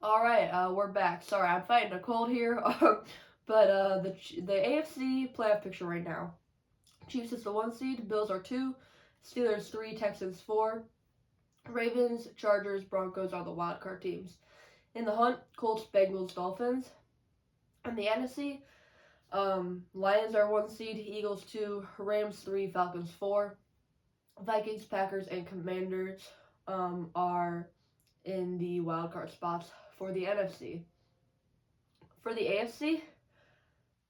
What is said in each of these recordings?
All right, we're back. Sorry, I'm fighting a cold here. But the AFC playoff picture right now. Chiefs is the 1 seed, Bills are 2, Steelers 3, Texans 4, Ravens, Chargers, Broncos are the wild card teams. In the hunt, Colts, Bengals, Dolphins. In the NFC, Lions are 1 seed, Eagles 2, Rams 3, Falcons 4, Vikings, Packers, and Commanders are in the wild card spots for the NFC. For the AFC,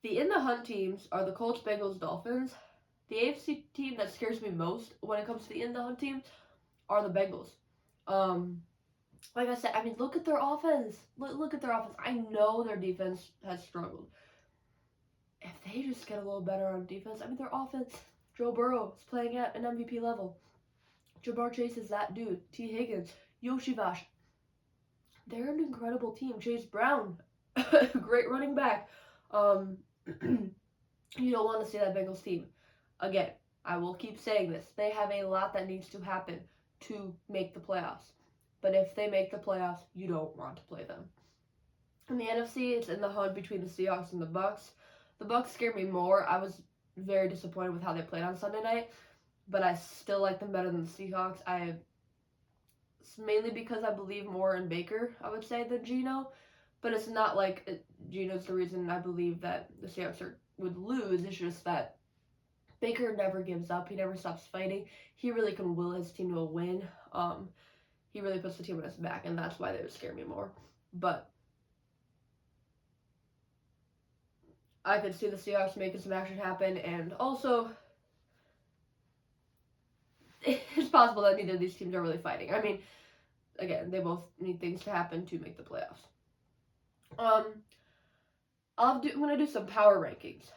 the in the hunt teams are the Colts, Bengals, Dolphins. The AFC team that scares me most when it comes to the in the hunt teams are the Bengals. Like I said, I mean, look at their offense. Look at their offense. I know their defense has struggled. If they just get a little better on defense, I mean, their offense. Joe Burrow is playing at an MVP level. Jamar Chase is that dude. T. Higgins, Yoshi Vash. They're an incredible team. Chase Brown, great running back. You don't want to see that Bengals team. Again, I will keep saying this. They have a lot that needs to happen to make the playoffs. But if they make the playoffs, you don't want to play them. In the NFC, it's in the hunt between the Seahawks and the Bucks. The Bucks scare me more. I was very disappointed with how they played on Sunday night, but I still like them better than the Seahawks. It's mainly because I believe more in Baker, I would say, than Geno. But it's not like Geno's the reason I believe that the Seahawks would lose. It's just that Baker never gives up. He never stops fighting. He really can will his team to a win. He really puts the team on his back, and that's why they would scare me more. But I could see the Seahawks making some action happen, and also it's possible that neither of these teams are really fighting. I mean, again, they both need things to happen to make the playoffs. I'm gonna do some power rankings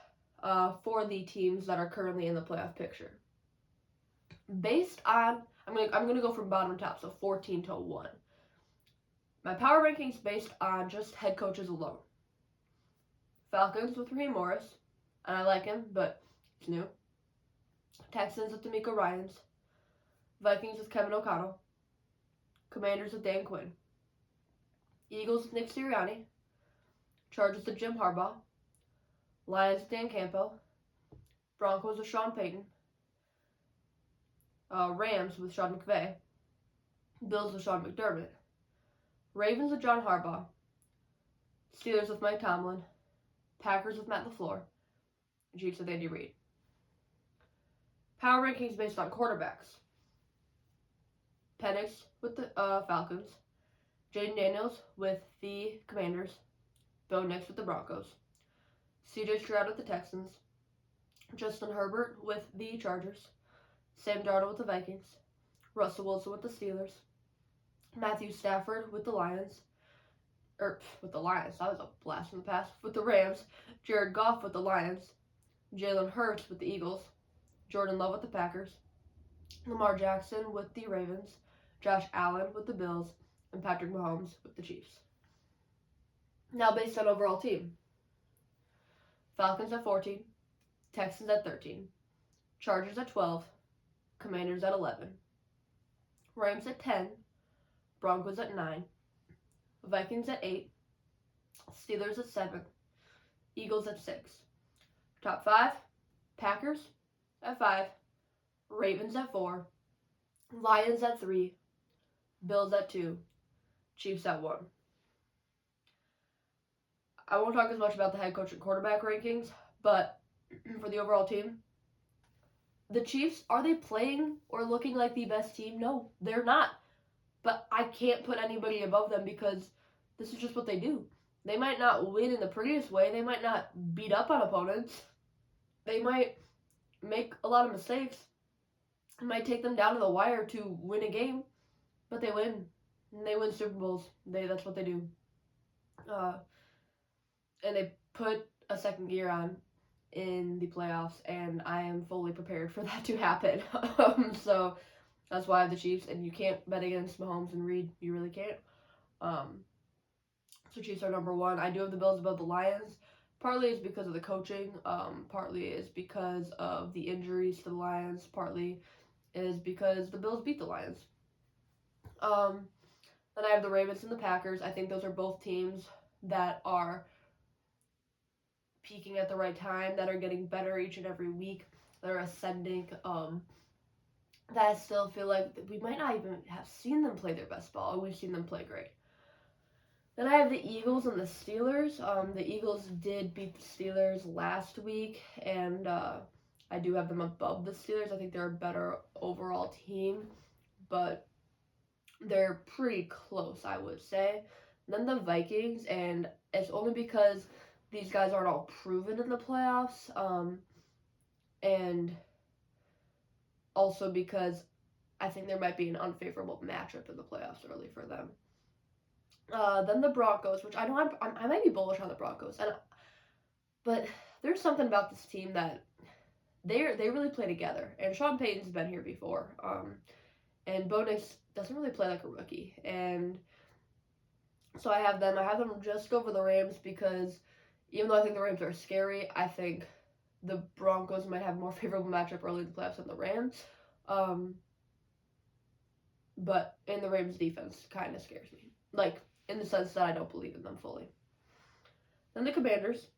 for the teams that are currently in the playoff picture. Based on, I'm gonna go from bottom to top, so 14 to 1. My power rankings based on just head coaches alone. Falcons with Raheem Morris, and I like him, but it's new. Texans with D'Amico Ryans. Vikings with Kevin O'Connell. Commanders with Dan Quinn. Eagles with Nick Sirianni. Chargers with Jim Harbaugh. Lions with Dan Campbell. Broncos with Sean Payton. Rams with Sean McVay. Bills with Sean McDermott. Ravens with John Harbaugh. Steelers with Mike Tomlin. Packers with Matt LaFleur. Chiefs with Andy Reid. Power rankings based on quarterbacks. Penix with the Falcons. Jaden Daniels with the Commanders. Bo Nix with the Broncos. CJ Stroud with the Texans. Justin Herbert with the Chargers. Sam Darnold with the Vikings. Russell Wilson with the Steelers. Matthew Stafford with the Lions. With the Lions. That was a blast from the past. With the Rams. Jared Goff with the Lions. Jalen Hurts with the Eagles. Jordan Love with the Packers. Lamar Jackson with the Ravens. Josh Allen with the Bills. And Patrick Mahomes with the Chiefs. Now based on overall team. Falcons at 14. Texans at 13. Chargers at 12. Commanders at 11. Rams at 10. Broncos at 9. Vikings at 8. Steelers at 7. Eagles at 6. Top 5. Packers at 5. Ravens at 4. Lions at 3. Bills at 2. Chiefs at 1. I won't talk as much about the head coach and quarterback rankings, but for the overall team, the Chiefs, are they playing or looking like the best team? No, they're not. But I can't put anybody above them because this is just what they do. They might not win in the prettiest way. They might not beat up on opponents. They might make a lot of mistakes. It might take them down to the wire to win a game, but they win. And they win Super Bowls. That's what they do. And they put a second gear on in the playoffs, and I am fully prepared for that to happen. So that's why I have the Chiefs, and you can't bet against Mahomes and Reed. You really can't. So Chiefs are number 1. I do have the Bills above the Lions. Partly is because of the coaching. Partly is because of the injuries to the Lions. Partly is because the Bills beat the Lions. Then I have the Ravens and the Packers. I think those are both teams that are peaking at the right time, that are getting better each and every week, that are ascending. That I still feel like we might not even have seen them play their best ball, and we've seen them play great. Then I have the Eagles and the Steelers. The Eagles did beat the Steelers last week, and I do have them above the Steelers. I think they're a better overall team, but they're pretty close, I would say. Then the Vikings, and it's only because these guys aren't all proven in the playoffs, and also because I think there might be an unfavorable matchup in the playoffs early for them. Then the Broncos, which I know I might be bullish on the Broncos, but there's something about this team that they really play together. And Sean Payton's been here before, and Bo Nix doesn't really play like a rookie, and so I have them. I have them just over the Rams because even though I think the Rams are scary, I think the Broncos might have a more favorable matchup early in the playoffs than the Rams. But in the Rams defense kind of scares me. Like, in the sense that I don't believe in them fully. Then the Commanders,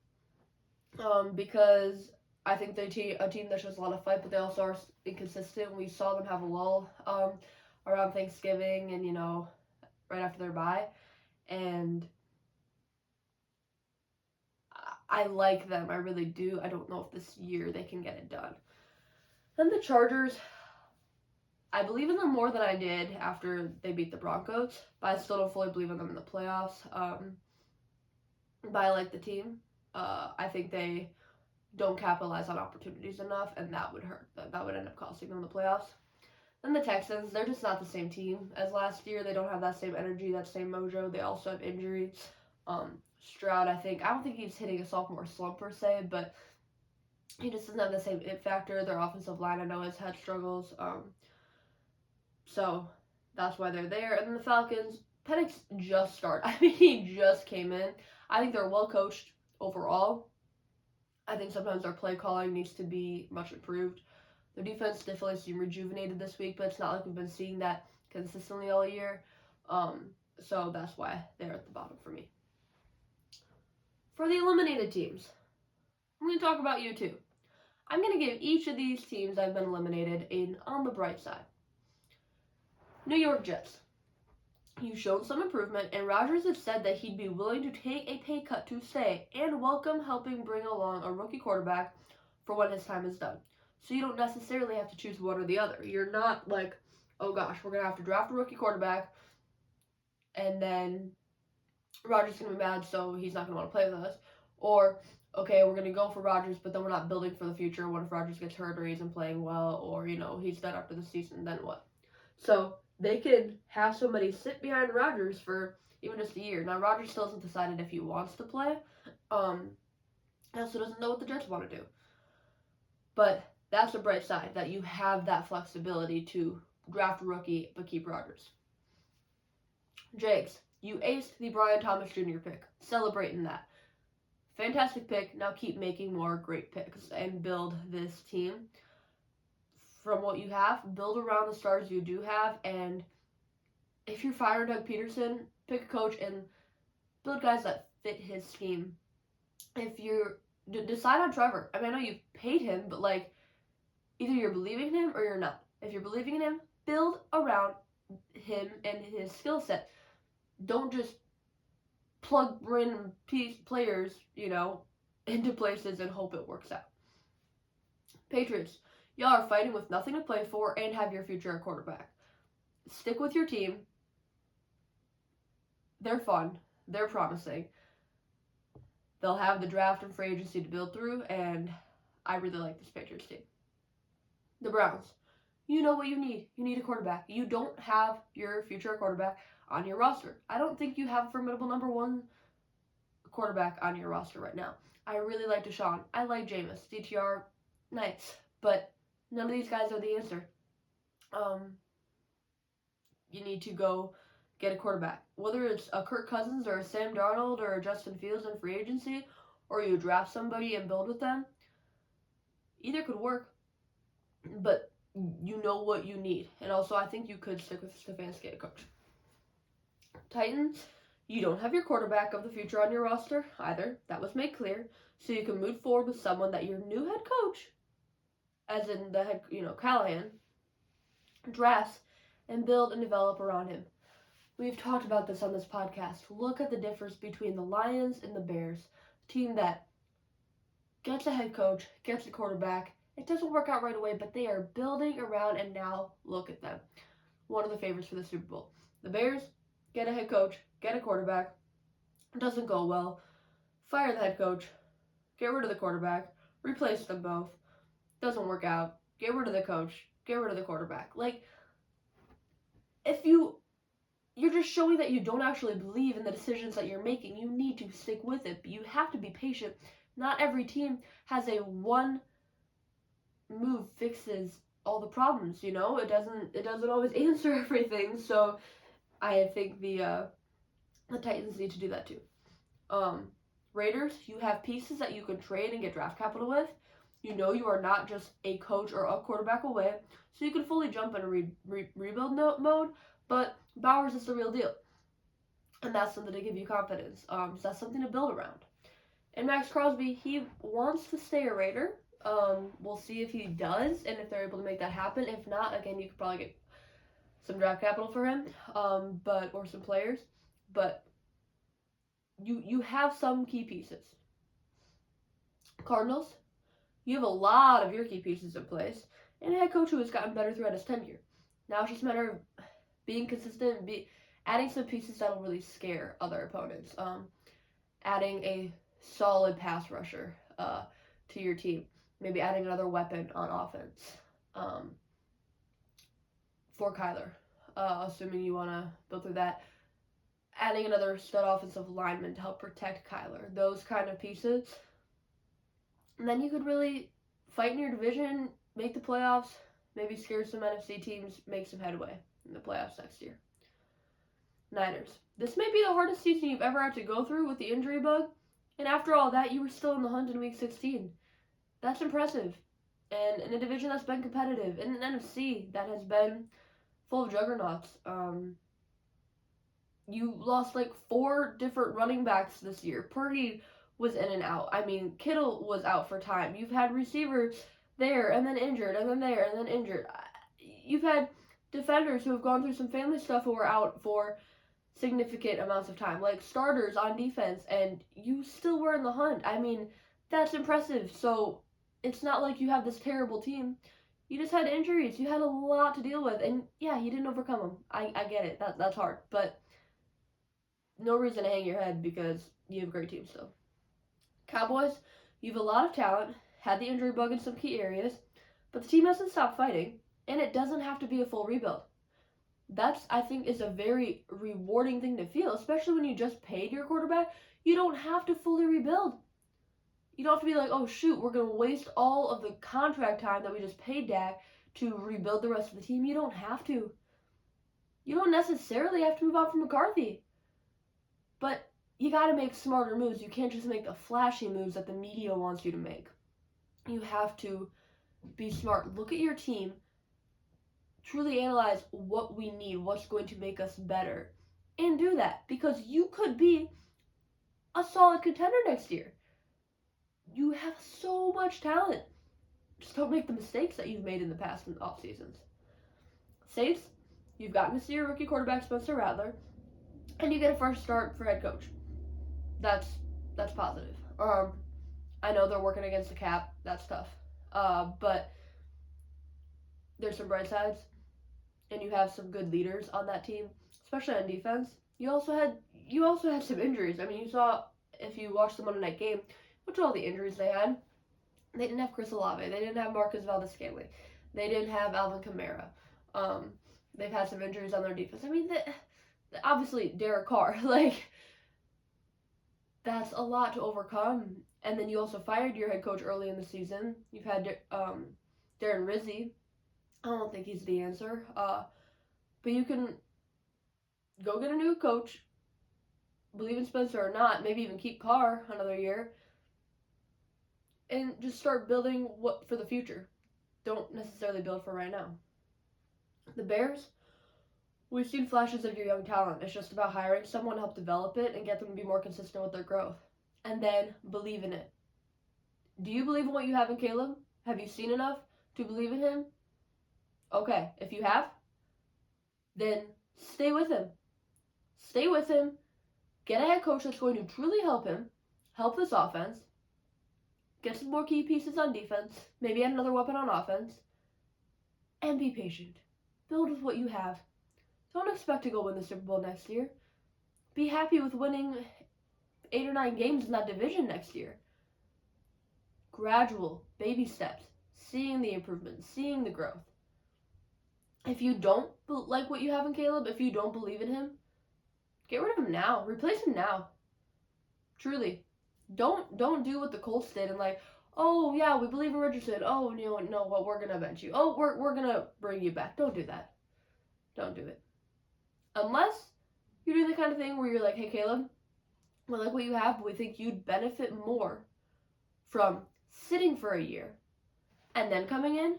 because I think they're a team that shows a lot of fight, but they also are inconsistent. We saw them have a lull around Thanksgiving and, right after their bye. And I like them. I really do. I don't know if this year they can get it done. Then the Chargers, I believe in them more than I did after they beat the Broncos, but I still don't fully believe in them in the playoffs. But I like the team. I think they don't capitalize on opportunities enough, and that would hurt. That would end up costing them the playoffs. Then the Texans, they're just not the same team as last year. They don't have that same energy, that same mojo. They also have injuries. Stroud, I don't think he's hitting a sophomore slump per se, but he just doesn't have the same it factor. Their offensive line, I know, has had struggles. So that's why they're there. And then the Falcons, Penix just started. He just came in. I think they're well coached overall. I think sometimes their play calling needs to be much improved. Their defense definitely seemed rejuvenated this week, but it's not like we've been seeing that consistently all year. So that's why they're at the bottom for me. For the eliminated teams, I'm going to talk about you too. I'm going to give each of these teams that have been eliminated an on the bright side. New York Jets. You've shown some improvement, and Rodgers has said that he'd be willing to take a pay cut to stay and welcome helping bring along a rookie quarterback for when his time is done. So you don't necessarily have to choose one or the other. You're not like, oh gosh, we're going to have to draft a rookie quarterback, and then Rodgers is going to be mad, so he's not going to want to play with us. Or, okay, we're going to go for Rodgers, but then we're not building for the future. What if Rodgers gets hurt or he isn't playing well, or, he's done after the season, then what? So they could have somebody sit behind Rodgers for even just a year. Now, Rodgers still hasn't decided if he wants to play. He also doesn't know what the Jets want to do. But that's the bright side, that you have that flexibility to draft a rookie but keep Rodgers. Jags, you aced the Brian Thomas Jr. pick. Celebrating that. Fantastic pick. Now keep making more great picks and build this team. From what you have, build around the stars you do have, and if you're firing Doug Peterson, pick a coach and build guys that fit his scheme. If you decide on Trevor, I know you've paid him, but either you're believing in him or you're not. If you're believing in him, build around him and his skill set. Don't just plug random players, into places and hope it works out. Patriots. Y'all are fighting with nothing to play for and have your future at quarterback. Stick with your team. They're fun. They're promising. They'll have the draft and free agency to build through, and I really like this Patriots team. The Browns. You know what you need. You need a quarterback. You don't have your future quarterback on your roster. I don't think you have a formidable number one quarterback on your roster right now. I really like Deshaun. I like Jameis. DTR, nice. But none of these guys are the answer. You need to go get a quarterback. Whether it's a Kirk Cousins or a Sam Darnold or a Justin Fields in free agency, or you draft somebody and build with them, either could work. But you know what you need. And also, I think you could stick with Stefanski as a coach. Titans, you don't have your quarterback of the future on your roster either. That was made clear. So you can move forward with someone that your new head coach, as in the head, Callahan, drafts and build and develop around him. We've talked about this on this podcast. Look at the difference between the Lions and the Bears. A team that gets a head coach, gets a quarterback. It doesn't work out right away, but they are building around, and now look at them. One of the favorites for the Super Bowl. The Bears get a head coach, get a quarterback. It doesn't go well. Fire the head coach, get rid of the quarterback, replace them both. Doesn't work out. Get rid of the coach, get rid of the quarterback. Like, if you're just showing that you don't actually believe in the decisions that you're making. You need to stick with it, but you have to be patient. Not every team has a one move fixes all the problems, It doesn't always answer everything. So I think the Titans need to do that too. Raiders, you have pieces that you can trade and get draft capital with. You are not just a coach or a quarterback away, so you can fully jump in a rebuild mode. But Bowers is the real deal, and that's something to give you confidence. So that's something to build around. And Max Crosby, he wants to stay a Raider. We'll see if he does, and if they're able to make that happen. If not, again, you could probably get some draft capital for him, or some players. But you have some key pieces. Cardinals, you have a lot of your key pieces in place, and a head coach who has gotten better throughout his tenure. Now it's just a matter of being consistent, adding some pieces that'll really scare other opponents. Adding a solid pass rusher to your team. Maybe adding another weapon on offense for Kyler, assuming you want to build through that. Adding another stud offensive lineman to help protect Kyler. Those kind of pieces. And then you could really fight in your division, make the playoffs, maybe scare some NFC teams, make some headway in the playoffs next year. Niners. This may be the hardest season you've ever had to go through with the injury bug. And after all that, you were still in the hunt in Week 16. That's impressive. And in a division that's been competitive, in an NFC that has been full of juggernauts. You lost like 4 different running backs this year. Purdy was in and out. I mean, Kittle was out for time. You've had receivers there and then injured and then there and then injured. You've had defenders who have gone through some family stuff who were out for significant amounts of time, like starters on defense, and you still were in the hunt. I mean, that's impressive. So it's not like you have this terrible team. You just had injuries. You had a lot to deal with, and yeah, you didn't overcome them. I get it. That's hard, but no reason to hang your head because you have a great team still. Cowboys, you have a lot of talent, had the injury bug in some key areas, but the team hasn't stopped fighting, and it doesn't have to be a full rebuild. That's, I think, is a very rewarding thing to feel, especially when you just paid your quarterback. You don't have to fully rebuild. You don't have to be like, oh shoot, we're going to waste all of the contract time that we just paid Dak to rebuild the rest of the team. You don't have to. You don't necessarily have to move on from McCarthy. But you got to make smarter moves. You can't just make the flashy moves that the media wants you to make. You have to be smart. Look at your team. Truly analyze what we need, what's going to make us better, and do that, because you could be a solid contender next year. You have so much talent. Just don't make the mistakes that you've made in the past in the off seasons. Saints, you've gotten to see your rookie quarterback Spencer Rattler, and you get a fresh start for head coach. That's positive. I know they're working against the cap. That's tough. But there's some bright sides, and you have some good leaders on that team, especially on defense. You also had some injuries. I mean, you saw, if you watched the Monday night game, which all the injuries they had. They didn't have Chris Olave. They didn't have Marcus Valdez-Scantling. They didn't have Alvin Kamara. They've had some injuries on their defense. I mean, obviously Derek Carr. That's a lot to overcome. And then you also fired your head coach early in the season. You've had Darren Rizzi. I don't think he's the answer. But you can go get a new coach, believe in Spencer or not, maybe even keep Carr another year, and just start building what for the future. Don't necessarily build for right now. The Bears, We've seen flashes of your young talent. It's just about hiring someone to help develop it and get them to be more consistent with their growth. And then believe in it. Do you believe in what you have in Caleb? Have you seen enough to believe in him? Okay, if you have, then stay with him. Stay with him. Get a head coach that's going to truly help him, help this offense, get some more key pieces on defense, maybe add another weapon on offense, and be patient. Build with what you have. Don't expect to go win the Super Bowl next year. Be happy with winning 8 or 9 games in that division next year. Gradual, baby steps, seeing the improvement, seeing the growth. If you don't like what you have in Caleb, if you don't believe in him, get rid of him now. Replace him now. Truly. Don't do what the Colts did and like, oh yeah, we believe in Richardson. Oh no, what we're gonna bench you. Oh, we're gonna bring you back. Don't do that. Don't do it. Unless you're doing the kind of thing where you're like, hey Caleb, we like what you have, but we think you'd benefit more from sitting for a year and then coming in.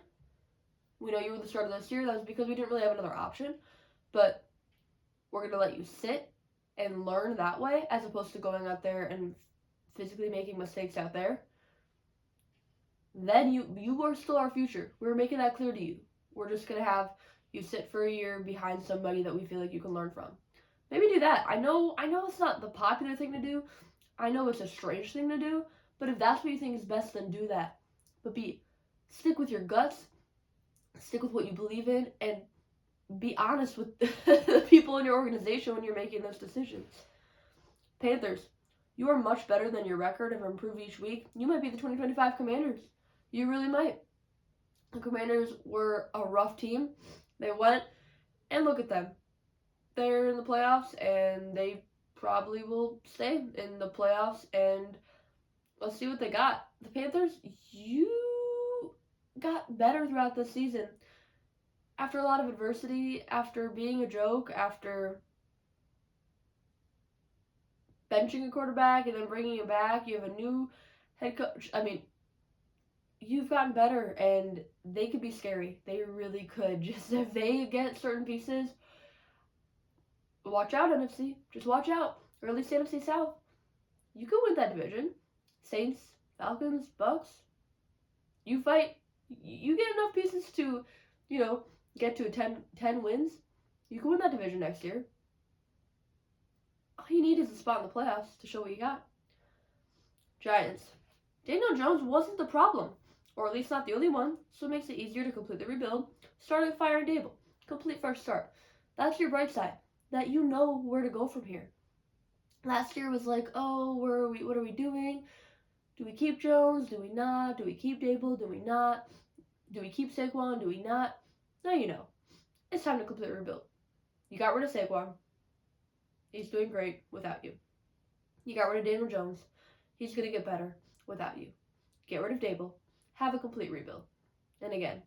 We know you were the start of this year. That was because we didn't really have another option. But we're going to let you sit and learn that way as opposed to going out there and physically making mistakes out there. Then you are still our future. We're making that clear to you. We're just going to have you sit for a year behind somebody that we feel like you can learn from. Maybe do that. I know it's not the popular thing to do. I know it's a strange thing to do. But if that's what you think is best, then do that. But stick with your guts. Stick with what you believe in, and be honest with the people in your organization when you're making those decisions. Panthers, you are much better than your record and improve each week. You might be the 2025 Commanders. You really might. The Commanders were a rough team. They went, and look at them. They're in the playoffs, and they probably will stay in the playoffs, and let's see what they got. The Panthers, you got better throughout the season. After a lot of adversity, after being a joke, after benching a quarterback and then bringing him back, you have a new head coach. I mean, you've gotten better, and they could be scary. They really could. Just if they get certain pieces, watch out, NFC. Just watch out. Or at least NFC South. You could win that division. Saints, Falcons, Bucks. You fight. You get enough pieces to, get to 10 wins. You can win that division next year. All you need is a spot in the playoffs to show what you got. Giants. Daniel Jones wasn't the problem, or at least not the only one, so it makes it easier to complete the rebuild. Start with Fire and Dable. Complete fresh start. That's your bright side, that you know where to go from here. Last year was like, oh, what are we doing? Do we keep Jones? Do we not? Do we keep Dable? Do we not? Do we keep Saquon? Do we not? Now you know. It's time to complete the rebuild. You got rid of Saquon. He's doing great without you. You got rid of Daniel Jones. He's going to get better without you. Get rid of Dable. Have a complete rebuild. And again,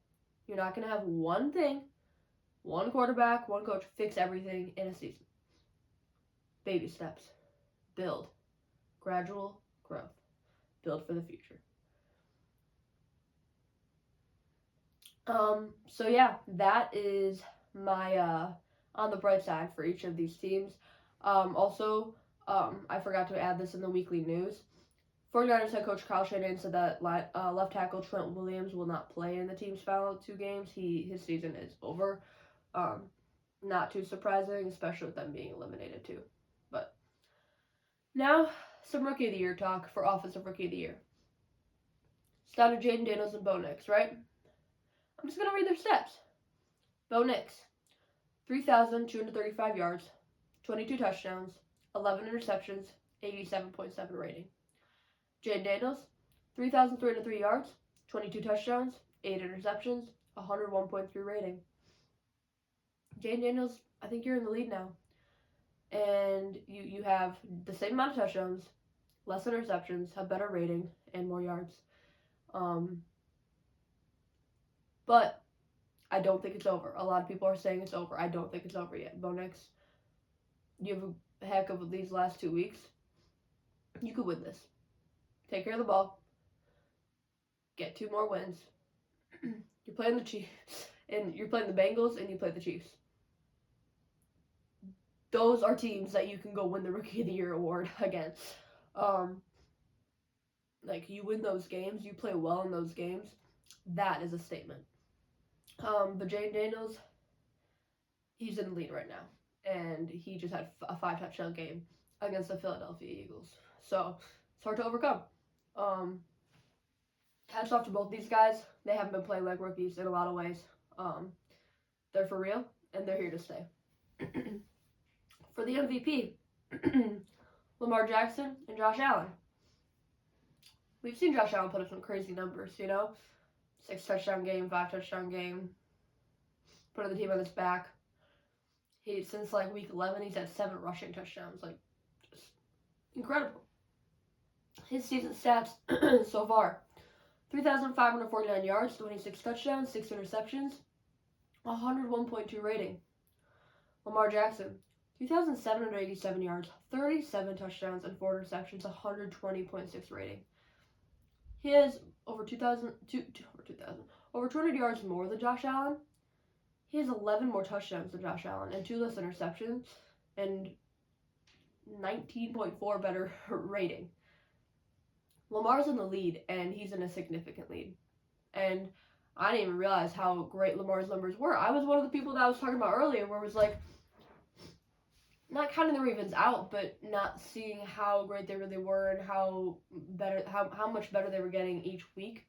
you're not going to have one thing, one quarterback, one coach fix everything in a season. Baby steps. Build. Gradual growth. Build for the future. So yeah, that is my on the bright side for each of these teams. Also, I forgot to add this in the weekly news. 49ers head coach Kyle Shanahan said that left tackle Trent Williams will not play in the team's final 2 games. His season is over. Not too surprising, especially with them being eliminated too. But now, some Rookie of the Year talk for Offensive Rookie of the Year. It's down to Jaden Daniels and Bo Nix, right? I'm just going to read their stats. Bo Nix, 3,235 yards, 22 touchdowns, 11 interceptions, 87.7 rating. Jaden Daniels, 3,303 yards, 22 touchdowns, 8 interceptions, 101.3 rating. Jaden Daniels, I think you're in the lead now. And you have the same amount of touchdowns, less interceptions, have better rating, and more yards. But I don't think it's over. A lot of people are saying it's over. I don't think it's over yet. Bo Nix, you have a heck of these last 2 weeks. You could win this. Take care of the ball. Get 2 more wins. You're playing the Chiefs, and you're playing the Bengals, and you play the Chiefs. those are teams that you can go win the Rookie of the Year award against. Like, you win those games, you play well in those games, that is a statement. But Jane Daniels, he's in the lead right now, and he just had a 5-touchdown game against the Philadelphia Eagles. So it's hard to overcome. Hats off to both these guys. They haven't been playing like rookies in a lot of ways. They're for real, and they're here to stay. For the MVP, Lamar Jackson and Josh Allen. We've seen Josh Allen put up some crazy numbers, 6-touchdown game, 5-touchdown game, putting the team on his back. Since like week 11, he's had 7 rushing touchdowns. Like, just incredible. His season stats so far: 3,549 yards, 26 touchdowns, 6 interceptions, 101.2 rating. Lamar Jackson, 2,787 yards, 37 touchdowns, and 4 interceptions, 120.6 rating. He has over 200 yards more than Josh Allen. He has 11 more touchdowns than Josh Allen and 2 less interceptions and 19.4 better rating. Lamar's in the lead, and he's in a significant lead. And I didn't even realize how great Lamar's numbers were. I was one of the people that I was talking about earlier where it was like, not counting the Ravens out, but not seeing how great they really were and how much better they were getting each week.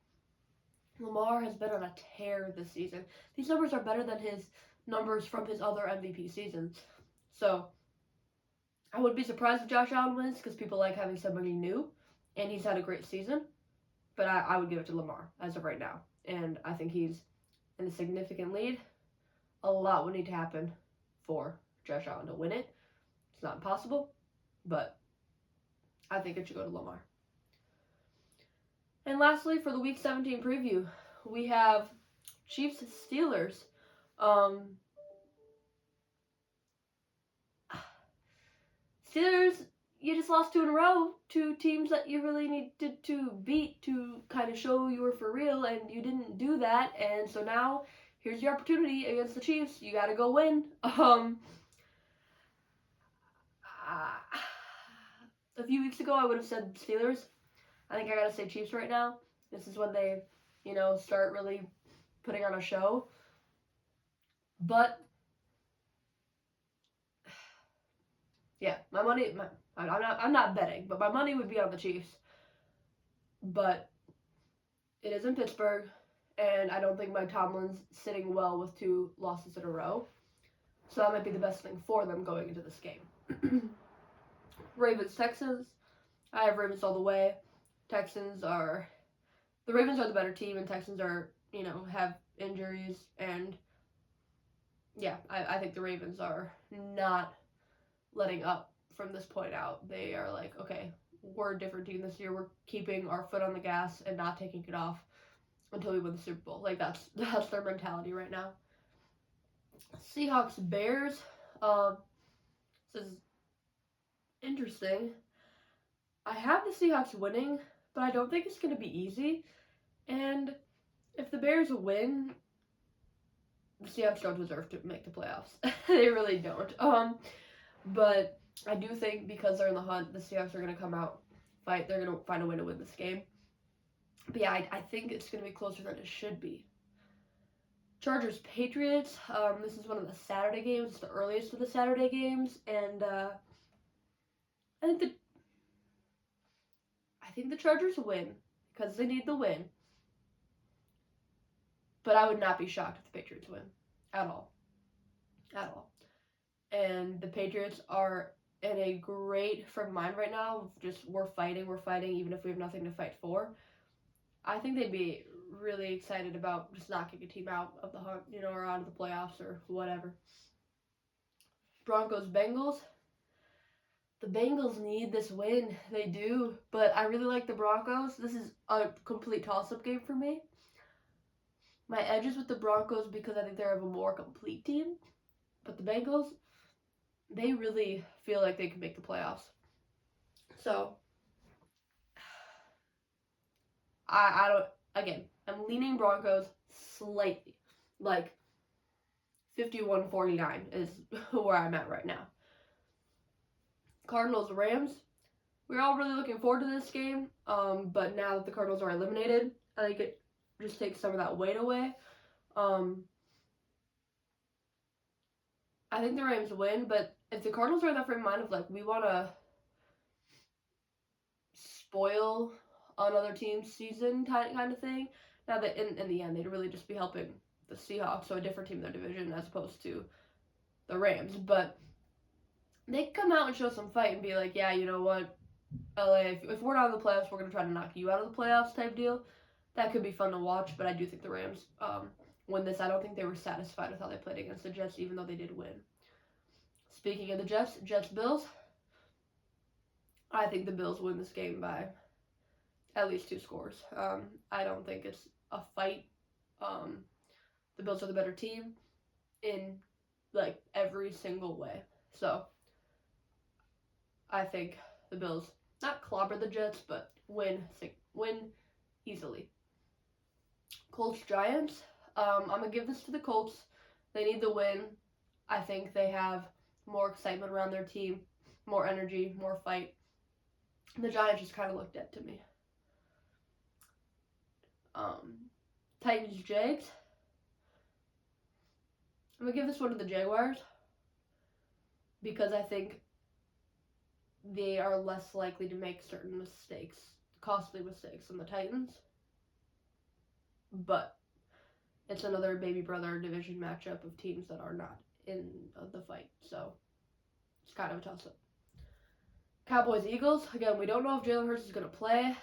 Lamar has been on a tear this season. These numbers are better than his numbers from his other MVP seasons. So I wouldn't be surprised if Josh Allen wins, because people like having somebody new, and he's had a great season. But I would give it to Lamar as of right now. And I think he's in a significant lead. A lot would need to happen for Josh Allen to win it. It's not impossible, but I think it should go to Lamar. And lastly, for the Week 17 preview, we have Chiefs-Steelers. Steelers, you just lost 2 in a row to teams that you really needed to beat to kind of show you were for real, and you didn't do that. And so now, here's your opportunity against the Chiefs. You got to go win. A few weeks ago, I would have said Steelers. I think I gotta say Chiefs right now. This is when they, start really putting on a show. But yeah, my money. I'm not betting, but my money would be on the Chiefs. But it is in Pittsburgh, and I don't think Mike Tomlin's sitting well with 2 losses in a row. So that might be the best thing for them going into this game. Ravens-Texans. I have Ravens all the way. The Ravens are the better team, and Texans are, have injuries, and yeah, I think the Ravens are not letting up from this point out. They are like, okay, we're a different team this year. We're keeping our foot on the gas and not taking it off until we win the Super Bowl. Like, that's their mentality right now. Seahawks-Bears. This is interesting. I have the Seahawks winning, but I don't think it's going to be easy. And if the Bears win, the Seahawks don't deserve to make the playoffs. They really don't. But I do think because they're in the hunt, the Seahawks are going to come out, fight. They're going to find a way to win this game. But yeah, I think it's going to be closer than it should be. Chargers-Patriots. This is one of the Saturday games. It's the earliest of the Saturday games. And I think the Chargers win because they need the win. But I would not be shocked if the Patriots win. At all. At all. And the Patriots are in a great frame of mind right now. We're fighting, even if we have nothing to fight for. I think they'd be really excited about just knocking a team out of the hunt, or out of the playoffs or whatever. Broncos-Bengals. The Bengals need this win. They do. But I really like the Broncos. This is a complete toss-up game for me. My edge is with the Broncos because I think they're a more complete team. But the Bengals, they really feel like they can make the playoffs. So, I don't, again, I'm leaning Broncos slightly. Like, 51-49 is where I'm at right now. Cardinals Rams. We're all really looking forward to this game. But now that the Cardinals are eliminated, I think it just takes some of that weight away. I think the Rams win, but if the Cardinals are in that frame of mind of like we want to spoil another team's season kind of thing, now that in the end they'd really just be helping the Seahawks, so a different team in their division as opposed to the Rams. But they come out and show some fight and be like, yeah, you know what, LA, if we're not in the playoffs, we're gonna try to knock you out of the playoffs type deal. That could be fun to watch, but I do think the Rams win this. I don't think they were satisfied with how they played against the Jets, even though they did win. Speaking of the Jets Bills, I think the Bills win this game by at least 2 scores. I don't think it's a fight. The Bills are the better team in like every single way. So I think the Bills not clobber the Jets, but win easily. Colts Giants. I'm gonna give this to the Colts. They need the win. I think they have more excitement around their team, more energy, more fight. The Giants just kind of look dead to me. Titans Jags. I'm gonna give this one to the Jaguars because I think they are less likely to make certain mistakes, costly mistakes, than the Titans. But it's another baby brother division matchup of teams that are not in the fight, so it's kind of a toss-up. Cowboys Eagles. Again, we don't know if Jalen Hurts is going to play.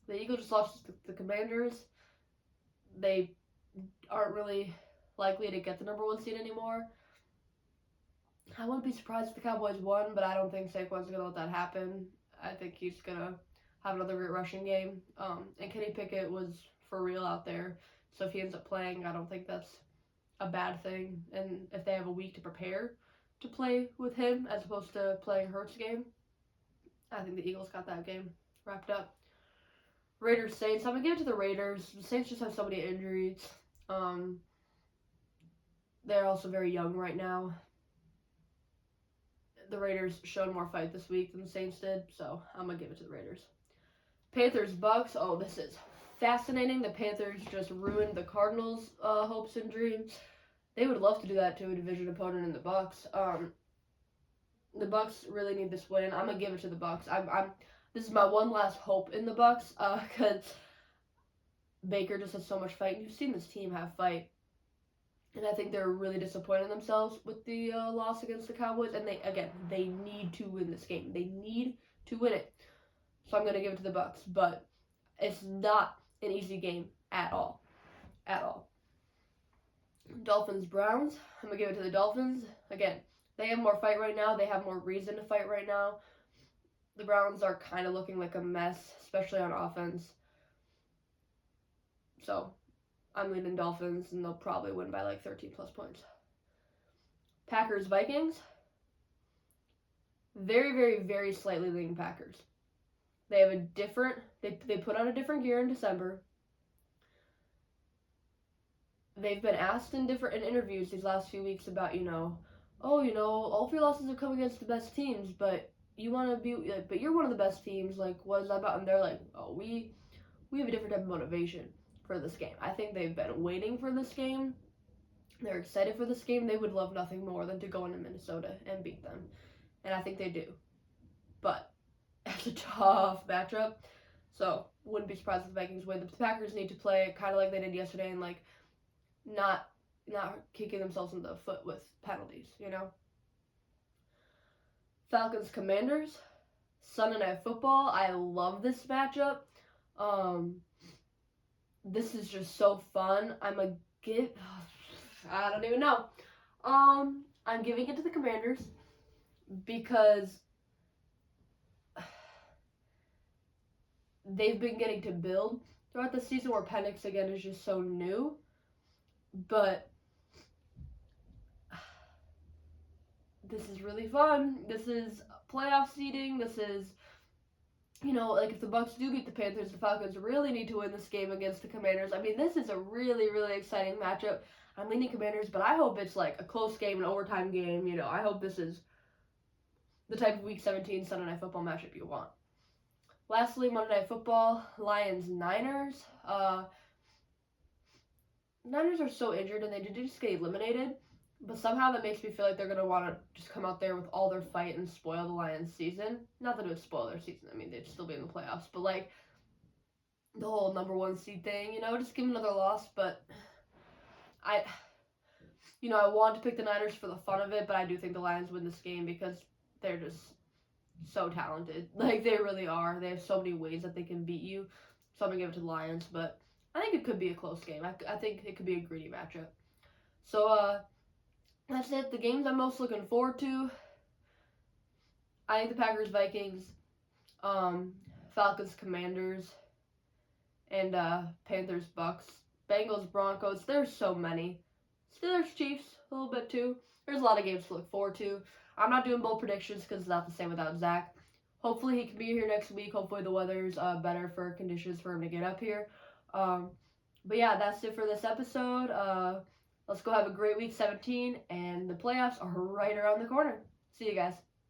The Eagles just lost to the Commanders. They aren't really likely to get the number 1 seed anymore. I wouldn't be surprised if the Cowboys won, but I don't think Saquon's going to let that happen. I think he's going to have another great rushing game. And Kenny Pickett was for real out there. So if he ends up playing, I don't think that's a bad thing. And if they have a week to prepare to play with him as opposed to playing Hurts game, I think the Eagles got that game wrapped up. Raiders Saints. I'm going to give it to the Raiders. The Saints just have so many injuries. They're also very young right now. The Raiders showed more fight this week than the Saints did, so I'm going to give it to the Raiders. Panthers Bucks. Oh, this is fascinating. The Panthers just ruined the Cardinals' hopes and dreams. They would love to do that to a division opponent in the Bucks. The Bucks really need this win. I'm gonna give it to the Bucks. This is my one last hope in the Bucks because Baker just has so much fight. You've seen this team have fight, and I think they're really disappointed in themselves with the loss against the Cowboys. And they need to win this game. They need to win it. So I'm gonna give it to the Bucks, but it's not an easy game at all. At all. Dolphins Browns. I'm gonna give it to the Dolphins. Again, they have more fight right now. They have more reason to fight right now. The Browns are kind of looking like a mess, especially on offense. So I'm leaning Dolphins, and they'll probably win by like 13 plus points. Packers Vikings. Very, very, very slightly leaning Packers. They have they put on a different gear in December. They've been asked in interviews these last few weeks about, all 3 losses have come against the best teams, but you're one of the best teams. Like, what is that about? And they're like, oh, we have a different type of motivation for this game. I think they've been waiting for this game. They're excited for this game. They would love nothing more than to go into Minnesota and beat them. And I think they do. But it's a tough matchup. So wouldn't be surprised if the Vikings win. The Packers need to play kind of like they did yesterday and like not kicking themselves in the foot with penalties, Falcons Commanders. Sunday Night Football. I love this matchup. This is just so fun. I don't even know. I'm giving it to the Commanders because they've been getting to build throughout the season where Penix again is just so new. But this is really fun. This is playoff seeding. This is, like if the Bucks do beat the Panthers, the Falcons really need to win this game against the Commanders. I mean, this is a really, really exciting matchup. I'm leaning Commanders, but I hope it's like a close game, an overtime game. I hope this is the type of Week 17 Sunday Night Football matchup you want. Lastly, Monday Night Football, Lions-Niners. Niners are so injured and they did just get eliminated, but somehow that makes me feel like they're going to want to just come out there with all their fight and spoil the Lions' season. Not that it would spoil their season. I mean, they'd still be in the playoffs, but like the whole number 1 seed thing, just give them another loss. But I want to pick the Niners for the fun of it, but I do think the Lions win this game because they're just so talented. Like, they really are. They have so many ways that they can beat you. So I'm going to give it to the Lions, but I think it could be a close game. I think it could be a gritty matchup. So, that's it. The games I'm most looking forward to, I think the Packers-Vikings, Falcons-Commanders, and Panthers-Bucks, Bengals-Broncos. There's so many. Steelers-Chiefs, a little bit too. There's a lot of games to look forward to. I'm not doing bold predictions because it's not the same without Zach. Hopefully he can be here next week. Hopefully the weather's better for conditions for him to get up here. But yeah, that's it for this episode. Let's go have a great Week 17, and the playoffs are right around the corner. See you guys.